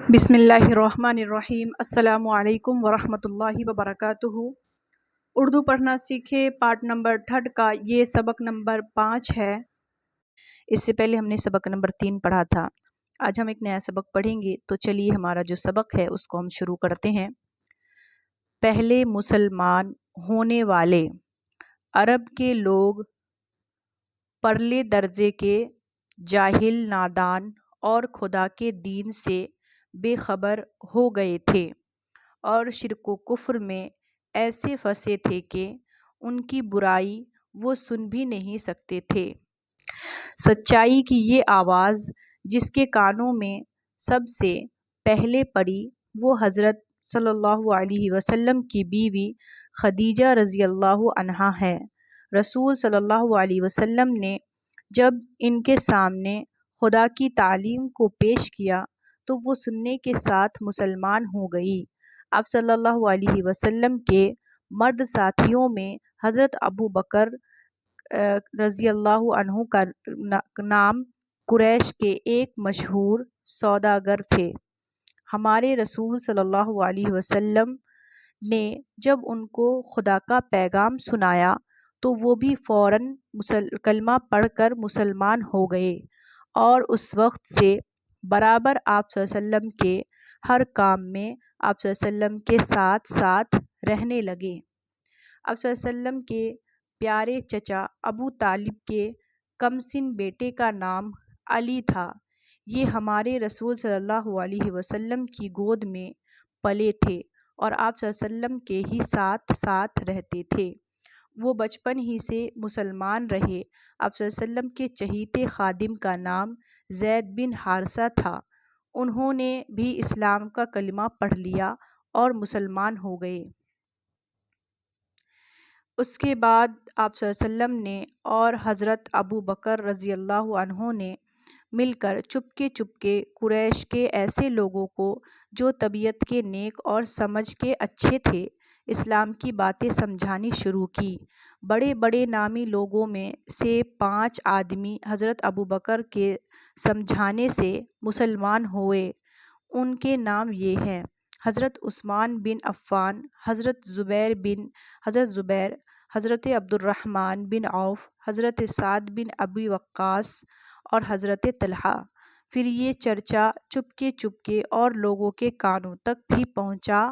بسم اللہ الرحمن الرحیم۔ السلام علیکم ورحمۃ اللہ وبرکاتہ۔ اردو پڑھنا سیکھے پارٹ نمبر 3 کا یہ سبق نمبر 5 ہے۔ اس سے پہلے ہم نے سبق نمبر 3 پڑھا تھا۔ آج ہم ایک نیا سبق پڑھیں گے، تو چلیے ہمارا جو سبق ہے اس کو ہم شروع کرتے ہیں۔ پہلے مسلمان ہونے والے عرب کے لوگ پرلے درجے کے جاہل، نادان اور خدا کے دین سے بے خبر ہو گئے تھے اور شرک و کفر میں ایسے پھنسے تھے کہ ان کی برائی وہ سن بھی نہیں سکتے تھے۔ سچائی کی یہ آواز جس کے کانوں میں سب سے پہلے پڑی وہ حضرت صلی اللہ علیہ وسلم کی بیوی خدیجہ رضی اللہ عنہا ہے۔ رسول صلی اللہ علیہ وسلم نے جب ان کے سامنے خدا کی تعلیم کو پیش کیا تو وہ سننے کے ساتھ مسلمان ہو گئی۔ آپ صلی اللہ علیہ وسلم کے مرد ساتھیوں میں حضرت ابو بکر رضی اللہ عنہ کا نام قریش کے ایک مشہور سوداگر تھے۔ ہمارے رسول صلی اللہ علیہ وسلم نے جب ان کو خدا کا پیغام سنایا تو وہ بھی فوراً کلمہ پڑھ کر مسلمان ہو گئے اور اس وقت سے برابر آپ صلی اللہ علیہ وسلم کے ہر کام میں آپ صلی اللہ علیہ وسلم کے ساتھ ساتھ رہنے لگے۔ آپ صلی اللہ علیہ وسلم کے پیارے چچا ابو طالب کے کمسن بیٹے کا نام علی تھا۔ یہ ہمارے رسول صلی اللہ علیہ وسلم کی گود میں پلے تھے اور آپ صلی اللہ علیہ وسلم کے ہی ساتھ ساتھ رہتے تھے۔ وہ بچپن ہی سے مسلمان رہے۔ آپ صلی اللہ علیہ وسلم کے چہیتے خادم کا نام زید بن حارثہ تھا۔ انہوں نے بھی اسلام کا کلمہ پڑھ لیا اور مسلمان ہو گئے۔ اس کے بعد آپ صلی اللہ علیہ وسلم نے اور حضرت ابو بکر رضی اللہ عنہ نے مل کر چپکے قریش کے ایسے لوگوں کو جو طبیعت کے نیک اور سمجھ کے اچھے تھے اسلام کی باتیں سمجھانی شروع کی۔ بڑے بڑے نامی لوگوں میں سے 5 آدمی حضرت ابو بکر کے سمجھانے سے مسلمان ہوئے۔ ان کے نام یہ ہیں: حضرت عثمان بن عفان، حضرت زبیر، حضرت عبد الرحمن بن عوف، حضرت سعد بن ابی وقاص اور حضرت طلحہ۔ پھر یہ چرچا چپکے اور لوگوں کے کانوں تک بھی پہنچا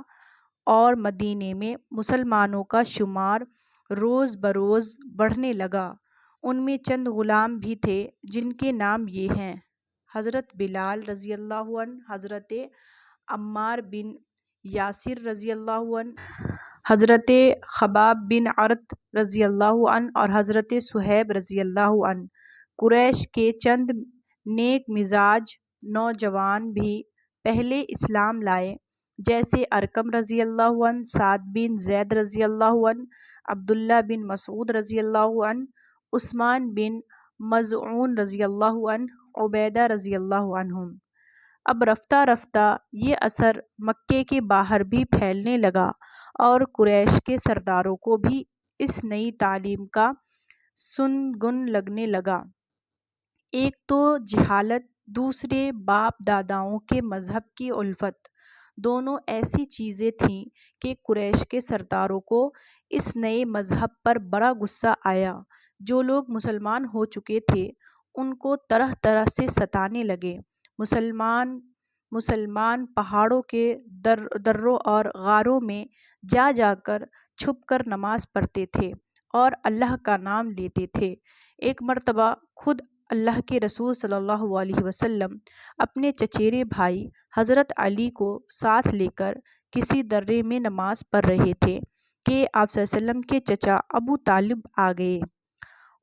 اور مدینے میں مسلمانوں کا شمار روز بروز بڑھنے لگا۔ ان میں چند غلام بھی تھے جن کے نام یہ ہیں: حضرت بلال رضی اللہ عنہ، حضرت عمار بن یاسر رضی اللہ عنہ، حضرت خباب بن عرط رضی اللہ عنہ اور حضرت صہیب رضی اللہ عنہ۔ قریش کے چند نیک مزاج نوجوان بھی پہلے اسلام لائے، جیسے ارقم رضی اللہ عنہ، سعد بن زید رضی اللہ عنہ، عبداللہ بن مسعود رضی اللہ عنہ، عثمان بن مظعون رضی اللہ عنہ، عبیدہ رضی اللہ عنہ۔ اب رفتہ رفتہ یہ اثر مکے کے باہر بھی پھیلنے لگا اور قریش کے سرداروں کو بھی اس نئی تعلیم کا سنگن لگنے لگا۔ ایک تو جہالت، دوسرے باپ داداؤں کے مذہب کی الفت، دونوں ایسی چیزیں تھیں کہ قریش کے سرداروں کو اس نئے مذہب پر بڑا غصہ آیا۔ جو لوگ مسلمان ہو چکے تھے ان کو طرح طرح سے ستانے لگے۔ مسلمان پہاڑوں کے دروں اور غاروں میں جا کر چھپ کر نماز پڑھتے تھے اور اللہ کا نام لیتے تھے۔ ایک مرتبہ خود اللہ کے رسول صلی اللہ علیہ وسلم اپنے چچیرے بھائی حضرت علی کو ساتھ لے کر کسی درے میں نماز پڑھ رہے تھے کہ آپ صلی اللہ علیہ وسلم کے چچا ابو طالب آ گئے۔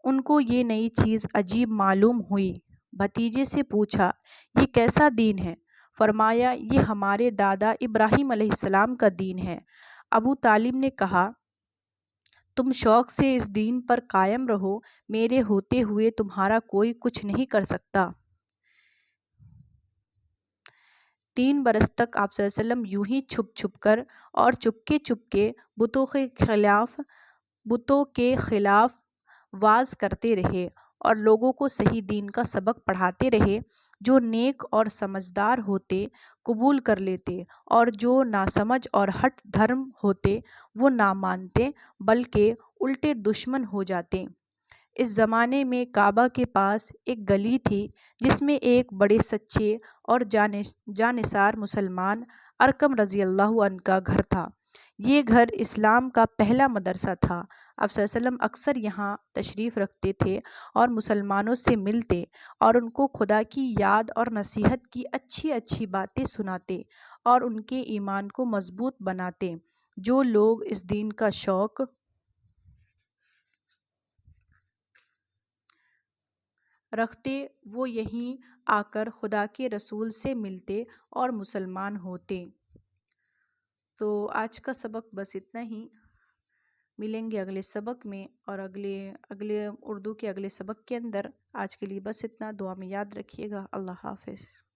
ان کو یہ نئی چیز عجیب معلوم ہوئی۔ بھتیجے سے پوچھا، یہ کیسا دین ہے؟ فرمایا، یہ ہمارے دادا ابراہیم علیہ السلام کا دین ہے۔ ابو طالب نے کہا، تم شوق سے اس دین پر قائم رہو، میرے ہوتے ہوئے تمہارا کوئی کچھ نہیں کر سکتا۔ 3 برس تک آپ صلی اللہ علیہ وسلم یوں ہی چھپ کر اور چپکے بتوں کے خلاف واز کرتے رہے اور لوگوں کو صحیح دین کا سبق پڑھاتے رہے۔ جو نیک اور سمجھدار ہوتے قبول کر لیتے، اور جو ناسمجھ اور ہٹ دھرم ہوتے وہ نہ مانتے بلکہ الٹے دشمن ہو جاتے۔ اس زمانے میں کعبہ کے پاس ایک گلی تھی جس میں ایک بڑے سچے اور جانثار مسلمان ارقم رضی اللہ عنہ کا گھر تھا۔ یہ گھر اسلام کا پہلا مدرسہ تھا۔ آپ صلی اللہ علیہ وسلم اکثر یہاں تشریف رکھتے تھے اور مسلمانوں سے ملتے اور ان کو خدا کی یاد اور نصیحت کی اچھی اچھی باتیں سناتے اور ان کے ایمان کو مضبوط بناتے۔ جو لوگ اس دین کا شوق رکھتے وہ یہیں آ کر خدا کے رسول سے ملتے اور مسلمان ہوتے۔ تو آج کا سبق بس اتنا ہی، ملیں گے اگلے سبق میں اور اگلے اردو کے اگلے سبق کے اندر۔ آج کے لیے بس اتنا، دعا میں یاد رکھیے گا۔ اللہ حافظ۔